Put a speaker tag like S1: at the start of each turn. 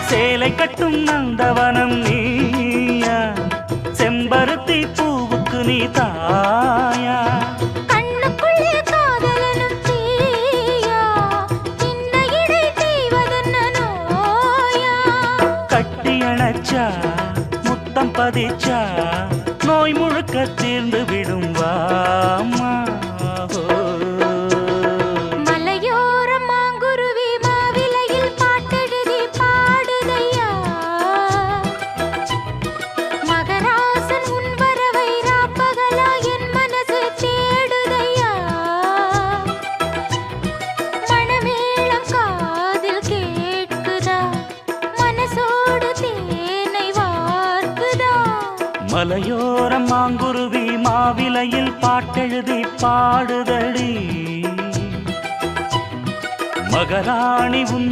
S1: சேலை கட்டும் நந்தவனம் நீயா, செம்பருத்தி பூவுக்கு நீ தாயா.
S2: கண்ணுக்குள்ளே காதலனும் தீயா, சின்ன இடை செய்வதென்ன நோயா.
S1: கட்டி அணைச்சா முத்தம் பதிச்சா நோய் முழுக்க தீர்ந்து விடும் வாமா.
S2: மலையோரம் மாங்குருவி மாவிலையில் பாட்டெழுதி பாடுதையா, மகராசன் உன் வரவை ராப்பகலா என் மனசு தேடுதையா. மணமேளம் காதில் கேட்குதா, மனசோடு தேனை வார்க்குதா.
S1: மலையோரம் மாங்குருவி மாவிலையில் பாட்டெழுதி பாடுதடி, மகராணி உன்